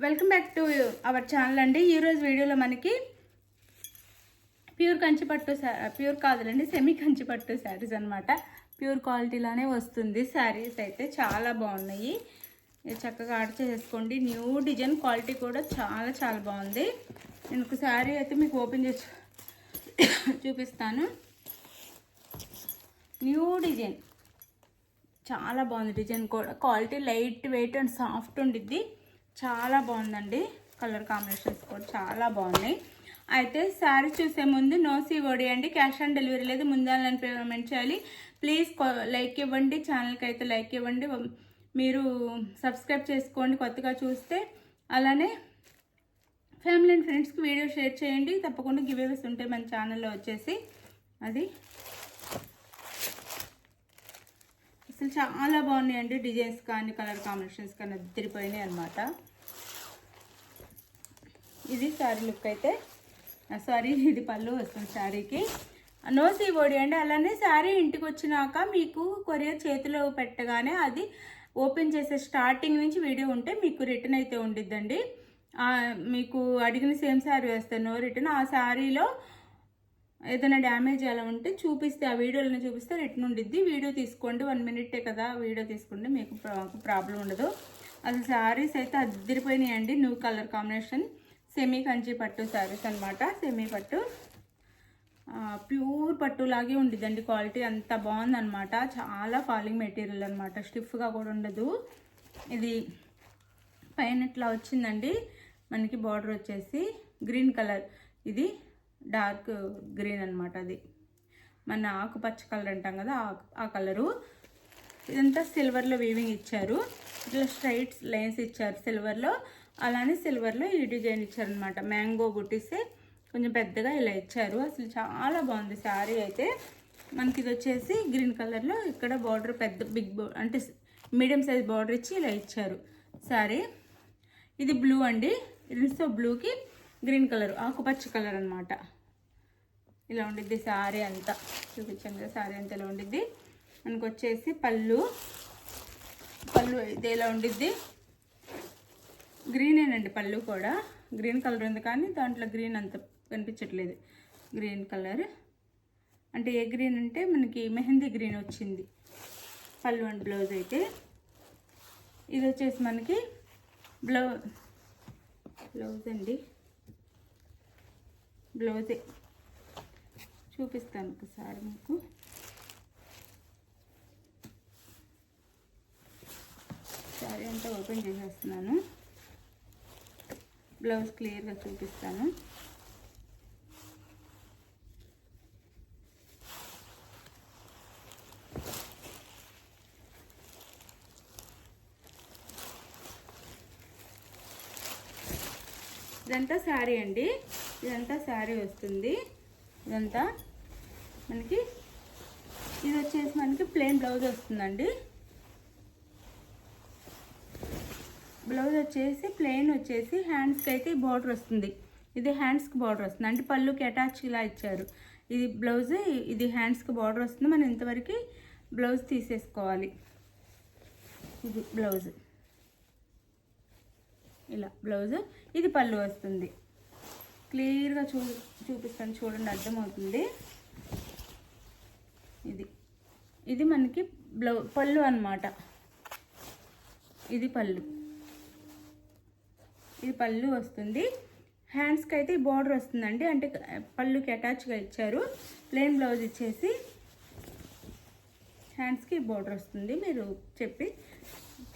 Welcome back to our channel అండి. ఈరోజు వీడియోలో మనకి ప్యూర్ కంచిపట్టు ప్యూర్ కాదులండి సెమీ కంచిపట్టు శారీస్ అనమాట. ప్యూర్ క్వాలిటీలోనే వస్తుంది. శారీస్ అయితే చాలా బాగున్నాయి, చక్కగా ఆర్డర్ చేసుకోండి. న్యూ డిజైన్, క్వాలిటీ కూడా చాలా చాలా బాగుంది. నేను ఒక శారీ అయితే మీకు ఓపెన్ చేసి చూపిస్తాను. న్యూ డిజైన్ చాలా బాగుంది. డిజైన్ కూడా quality light weight and soft ఉండిద్ది. చాలా బాగుందండి. కలర్ కాంబినేషన్స్ కూడా చాలా బాగున్నాయి. అయితే శారీ చూసే ముందు నో COD అండి, క్యాష్ ఆన్ డెలివరీ లేదు. ముందని పేమెంట్ చేయాలి. ప్లీజ్ లైక్ ఇవ్వండి, ఛానల్కి అయితే లైక్ ఇవ్వండి. మీరు సబ్స్క్రైబ్ చేసుకోండి కొత్తగా చూస్తే. అలానే ఫ్యామిలీ అండ్ ఫ్రెండ్స్కి వీడియో షేర్ చేయండి. తప్పకుండా గివ్ అవేస్ ఉంటాయి మన ఛానల్లో వచ్చేసి. అది అసలు చాలా బాగున్నాయండి. డిజైన్స్ కానీ కలర్ కాంబినేషన్స్ కానీ అద్దరిపోయినాయి అనమాట. ఇది శారీ లుక్ అయితే, సారీ ఇది పళ్ళు వస్తుంది శారీకి. నో COD అండి. అలానే శారీ ఇంటికి వచ్చినాక మీకు కొరియర్ చేతిలో పెట్టగానే అది ఓపెన్ చేసే స్టార్టింగ్ నుంచి వీడియో ఉంటే మీకు రిటర్న్ అయితే ఉండిద్దండి. మీకు అడిగిన సేమ్ శారీ వేస్తాను, నో రిటర్న్. ఆ శారీలో ఏదైనా డ్యామేజ్ అలా ఉంటే చూపిస్తే, ఆ వీడియోలను చూపిస్తే రిటర్న్ ఉండిద్ది. వీడియో తీసుకోండి, 1 మినిటే కదా, వీడియో తీసుకోండి, మీకు ప్రాబ్లం ఉండదు. అసలు శారీస్ అయితే అద్దరిపోయినాయండి. New colour combination semi Kanchi పట్టు శారీస్ అనమాట. సెమీ పట్టు ప్యూర్ పట్టు లాగే ఉండిద్దండి. క్వాలిటీ అంత బాగుందనమాట. చాలా ఫాలింగ్ మెటీరియల్ అనమాట, స్టిఫ్గా కూడా ఉండదు. ఇది పైన ఇట్లా వచ్చిందండి. మనకి బార్డర్ వచ్చేసి గ్రీన్ కలర్, ఇది డార్క్ గ్రీన్ అనమాట. అది మన ఆకుపచ్చ కలర్ అంటాం కదా, ఆ కలరు. ఇదంతా సిల్వర్లో వీవింగ్ ఇచ్చారు. ఇట్లా స్ట్రైట్ లైన్స్ ఇచ్చారు సిల్వర్లో. అలానే సిల్వర్లో ఈ డిజైన్ ఇచ్చారనమాట. మ్యాంగో బుట్టిస్తే కొంచెం పెద్దగా ఇలా ఇచ్చారు. అసలు చాలా బాగుంది శారీ అయితే. మనకి ఇది వచ్చేసి గ్రీన్ కలర్లో ఇక్కడ బార్డర్ పెద్ద బిగ్ అంటే మీడియం సైజ్ బార్డర్ ఇచ్చి ఇలా ఇచ్చారు శారీ. ఇది బ్లూ అండి. ఇన్స్తో బ్లూకి గ్రీన్ కలర్, ఆకుపచ్చ కలర్ అనమాట. ఇలా ఉండిద్ది శారీ అంతా. చూపించాను కదా శారీ అంతా ఇలా ఉండిద్ది. మనకు వచ్చేసి పళ్ళు ఇది ఇలా ఉండిద్ది. గ్రీనేనండి పళ్ళు కూడా. గ్రీన్ కలర్ ఉంది కానీ దాంట్లో గ్రీన్ అంత కనిపించట్లేదు. గ్రీన్ కలర్ అంటే ఏ గ్రీన్ అంటే మనకి మెహందీ గ్రీన్ వచ్చింది పళ్ళు అండ్ బ్లౌజ్ అయితే. ఇది వచ్చేసి మనకి బ్లౌజ్ అండి. బ్లౌజే చూపిస్తాను ఒకసారి మీకు. శారీ అంతా ఓపెన్ చేసేస్తున్నాను. బ్లౌజ్ క్లియర్గా చూపిస్తాను. ఇదంతా శారీ అండి. ఇదంతా శారీ వస్తుంది. ఇదంతా మనకి ఇది వచ్చేసి మనకి ప్లెయిన్ బ్లౌజ్ వస్తుందండి. బ్లౌజ్ వచ్చేసి ప్లెయిన్ వచ్చేసి హ్యాండ్స్కి అయితే బార్డర్ వస్తుంది. ఇది హ్యాండ్స్కి బార్డర్ వస్తుంది అంటే పళ్ళుకి అటాచ్ ఇలా ఇచ్చారు. ఇది బ్లౌజ్, ఇది హ్యాండ్స్కి బార్డర్ వస్తుంది. మనం ఇంతవరకు బ్లౌజ్ తీసేసుకోవాలి. ఇది బ్లౌజ్, ఇలా బ్లౌజ్. ఇది పళ్ళు వస్తుంది. క్లియర్గా చూపిస్తాను చూడండి, అర్థమవుతుంది. ఇది మనకి పళ్ళు అన్నమాట. ఇది పళ్ళు, ఇది పళ్ళు వస్తుంది. హ్యాండ్స్కి అయితే బార్డర్ వస్తుందండి అంటే పళ్ళుకి అటాచ్గా ఇచ్చారు. ప్లెయిన్ బ్లౌజ్ ఇచ్చేసి హ్యాండ్స్కి బార్డర్ వస్తుంది. మీరు చెప్పి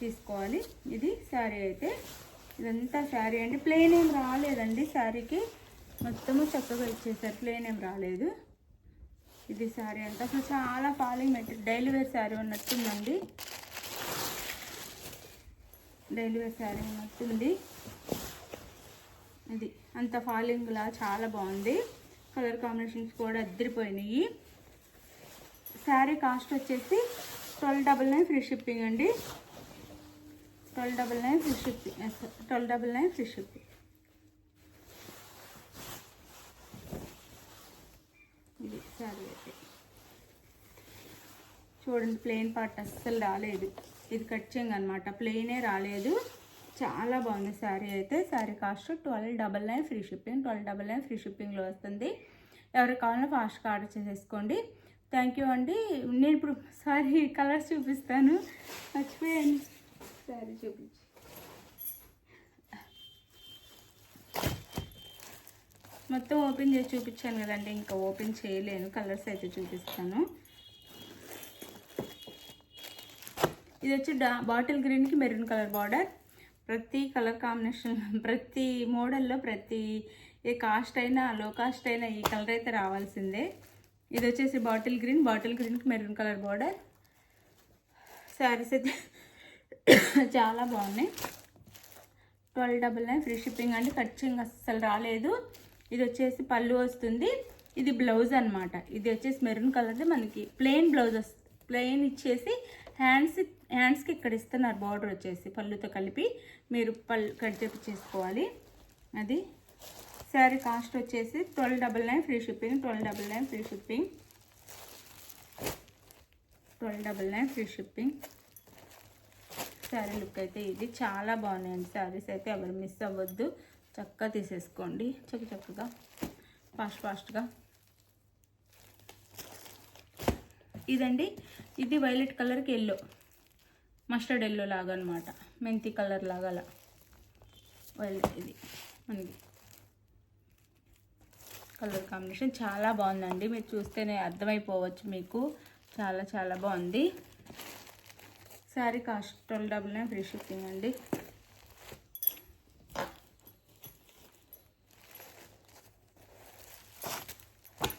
తీసుకోవాలి. ఇది శారీ అయితే. ఇదంతా శారీ అండి. ప్లెయిన్ ఏం రాలేదండి శారీకి, మొత్తము చక్కగా ఇచ్చేసారు. ప్లెయిన్ ఏం రాలేదు. ఇది శారీ అంతా అసలు చాలా falling material, daily wear sari ఉన్నట్టుందండి. డైలీ వేర్ శారీ ఉన్నట్టుంది. ఇది అంత ఫాలింగ్లా చాలా బాగుంది. కలర్ కాంబినేషన్స్ కూడా అద్దరిపోయినాయి. శారీ కాస్ట్ వచ్చేసి 1299 ఫ్రీ షిప్పింగ్ అండి. 1299 ఫ్రీ షిప్పింగ్. 1299 free shipping. ఇది శారీ అయితే చూడండి. ప్లెయిన్ పార్ట్ అస్సలు రాలేదు. ఇది కట్ చేయండి అనమాట, ప్లెయినే రాలేదు. చాలా బాగుంది శారీ అయితే. Sari cost 1299 free shipping. 1299 free షిప్పింగ్లో వస్తుంది. ఎవరికి కావాలన్నా ఫాస్ట్గా ఆర్డర్ చేసేసుకోండి. థ్యాంక్ యూ అండి. నేను ఇప్పుడు సారీ కలర్స్ చూపిస్తాను, మర్చిపోయాను. శారీ చూపించి మొత్తం ఓపెన్ చేసి చూపించాను కదండి, ఇంకా ఓపెన్ చేయలేను. కలర్స్ అయితే చూపిస్తాను. ఇది వచ్చి బాటిల్ గ్రీన్కి మెరూన్ కలర్ బార్డర్. ప్రతి కలర్ కాంబినేషన్, ప్రతి మోడల్లో, ప్రతి ఏ కాస్ట్ అయినా లో కాస్ట్ అయినా ఈ కలర్ అయితే రావాల్సిందే. ఇది వచ్చేసి బాటిల్ గ్రీన్కి మెరూన్ కలర్ బార్డర్. శారీస్ అయితే చాలా బాగున్నాయి. 1299 ఫ్రీ షిప్పింగ్ అండి. ఖర్చింగ్ అస్సలు రాలేదు. ఇది వచ్చేసి పళ్ళు వస్తుంది. ఇది బ్లౌజ్ అనమాట. ఇది వచ్చేసి మెరూన్ కలర్ది మనకి ప్లెయిన్ బ్లౌజ్ వస్తుంది. ప్లెయిన్ ఇచ్చేసి హ్యాండ్స్కి ఇక్కడ ఇస్తున్నారు బార్డర్ వచ్చేసి పళ్ళుతో కలిపి. మీరు పళ్ళు కట్ చేసుకోవాలి. అది శారీ కాస్ట్ వచ్చేసి 1299 free shipping. 1299 free shipping. 1299 free shipping. Sari look అయితే ఇది చాలా బాగున్నాయండి. శారీస్ అయితే ఎవరు మిస్ అవ్వద్దు, చక్కగా తీసేసుకోండి. చక్కగా ఫాస్ట్గా. ఇదండి, ఇది వైలెట్ కలర్కి ఎల్లో, మస్టర్డ్ ఎల్లో లాగా అనమాట, మెంతి కలర్ లాగా అలా వైలెట్. ఇది మనకి కలర్ కాంబినేషన్ చాలా బాగుందండి. మీరు చూస్తేనే అర్థమైపోవచ్చు మీకు. చాలా చాలా బాగుంది. శారీ కాస్ట్ 1299 ఫ్రీ షిప్పింగ్ అండి.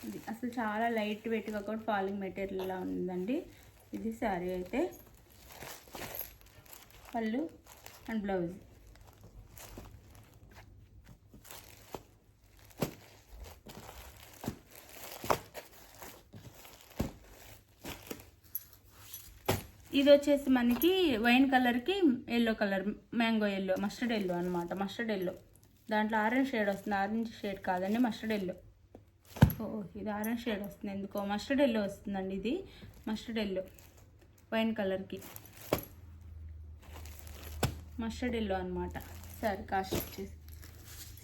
ఇది అసలు చాలా లైట్ వెయిట్గా కూడా ఫాలింగ్ మెటీరియల్లా ఉందండి. ఇది శారీ అయితే. పళ్ళు అండ్ బ్లౌజ్. ఇది వచ్చేసి మనకి వైన్ కలర్కి yellow colour, mango yellow, mustard yellow అనమాట. మస్టర్డ్ ఎల్లో దాంట్లో ఆరెంజ్ షేడ్ వస్తుంది. ఆరెంజ్ షేడ్ కాదండి, మస్టర్డ్ ఎల్లో. ఇది ఆరెంజ్ షేడ్ వస్తుంది ఎందుకో, మస్టర్డ్ ఎల్లో వస్తుందండి. ఇది మస్టర్డ్ ఎల్లో వైన్ కలర్కి మస్టర్డ్ ఎల్లో అనమాట. శారీ కాస్ట్ వచ్చేసి,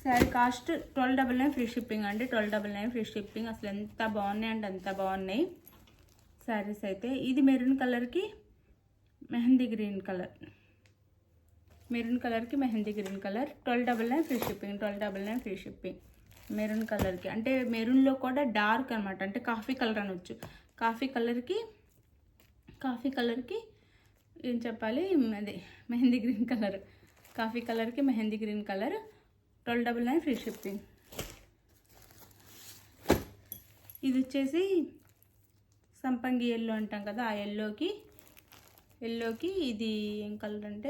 శారీ కాస్ట్ 1299 ఫ్రీ షిప్పింగ్ అండి. 1299 ఫ్రీ షిప్పింగ్. అసలు ఎంత బాగున్నాయి అంటే అంత బాగున్నాయి శారీస్ అయితే. ఇది మెరూన్ కలర్కి మెహందీ గ్రీన్ కలర్, మెరూన్ కలర్కి mehndi green colour. 1299 free shipping. 1299 free shipping. Maroon కలర్కి అంటే మెరూన్లో కూడా డార్క్ అనమాట, అంటే కాఫీ కలర్ అనొచ్చు. కాఫీ కలర్కి ఏం చెప్పాలి, అదే మెహందీ గ్రీన్ కలర్. కాఫీ కలర్కి mehndi green colour. 1299 free shipping. ఇది వచ్చేసి సంపంగి ఎల్లో అంటాం కదా, ఆ ఎల్లోకి ఇది ఏం కలర్ అంటే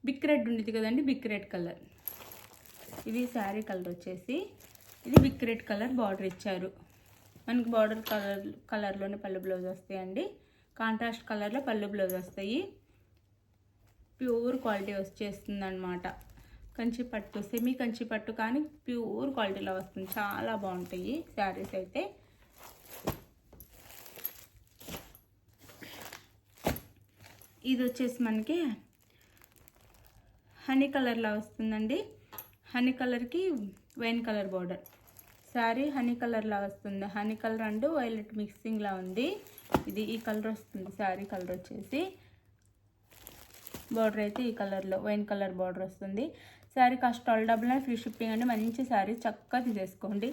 బిక్ రెడ్ ఉండేది కదండి, బిక్ రెడ్ కలర్. ఇది శారీ కలర్ వచ్చేసి. ఇది బిక్ రెడ్ కలర్ బార్డర్ ఇచ్చారు మనకి. బార్డర్ కలర్లోనే పళ్ళు బ్లౌజ్ వస్తాయండి. కాంట్రాస్ట్ కలర్లో పళ్ళు బ్లౌజ్ వస్తాయి. ప్యూర్ క్వాలిటీ వచ్చేస్తుంది అనమాట. కంచి పట్టు, సెమీ కంచి పట్టు కానీ ప్యూర్ క్వాలిటీలో వస్తుంది. చాలా బాగుంటాయి శారీస్ అయితే. ఇది వచ్చేసి మనకి హనీ కలర్లా వస్తుందండి. హనీ కలర్కి wine colour border. Sari honey కలర్లా వస్తుంది. హనీ కలర్ అండ్ వైలెట్ మిక్సింగ్లా ఉంది. ఇది ఈ కలర్ వస్తుంది. శారీ కలర్ వచ్చేసి బార్డర్ అయితే ఈ కలర్లో వైన్ కలర్ బార్డర్ వస్తుంది. శారీ కాస్ట్ 1299 ఫ్రీ షిప్పింగ్ అండి. మంచి శారీ చక్కగా తీసేసుకోండి.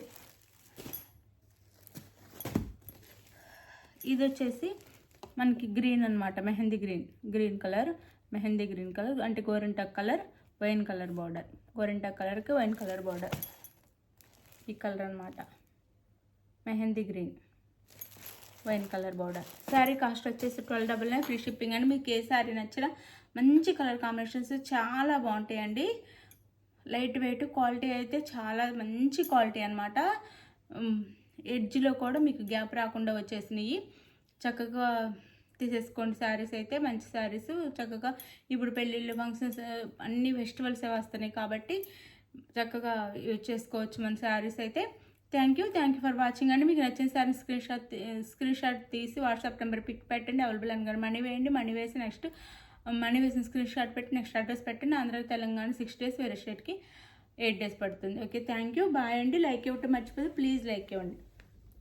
ఇది వచ్చేసి మనకి గ్రీన్ అనమాట, మెహందీ గ్రీన్ కలర్ అంటే గోరింటాక్ కలర్, వైన్ కలర్ బార్డర్. గోరింటాక్ కలర్కి వైన్ కలర్ బార్డర్ ఈ కలర్ అనమాట. Mehndi green wine colour border. Sari cost వచ్చేసి 1299 ఫ్రీ షిప్పింగ్ అండి. మీకు ఏ శారీ నచ్చినా మంచి కలర్ కాంబినేషన్స్ చాలా బాగుంటాయండి. లైట్ వెయిట్, క్వాలిటీ అయితే చాలా మంచి క్వాలిటీ అనమాట. ఎడ్జ్లో కూడా మీకు గ్యాప్ రాకుండా వచ్చేసినాయి. చక్కగా తీసేసుకోండి శారీస్ అయితే. మంచి శారీస్ చక్కగా ఇప్పుడు పెళ్ళిళ్ళు, ఫంక్షన్స్ అన్ని ఫెస్టివల్స్ వస్తున్నాయి కాబట్టి చక్కగా యూజ్ చేసుకోవచ్చు మన శారీస్ అయితే. థ్యాంక్ యూ ఫర్ వాచింగ్ అండి. మీకు నచ్చిన శారీ స్క్రీన్ షాట్ తీసి వాట్సాప్ నెంబర్ పిక్ పెట్టండి. అవైలబుల్ అని మనీ వేయండి. మనీ వేసి నెక్స్ట్ మనీ వేసిన స్క్రీన్ షాట్ పెట్టి నెక్స్ట్ అడ్రస్ పెట్టండి. ఆంధ్ర తెలంగాణ 6 days, వేరే స్టేట్కి 8 days పడుతుంది. ఓకే, థ్యాంక్ యూ, బాయ్ అండి. లైక్ ఇవ్వటం మర్చిపోతే ప్లీజ్ లైక్ ఇవ్వండి.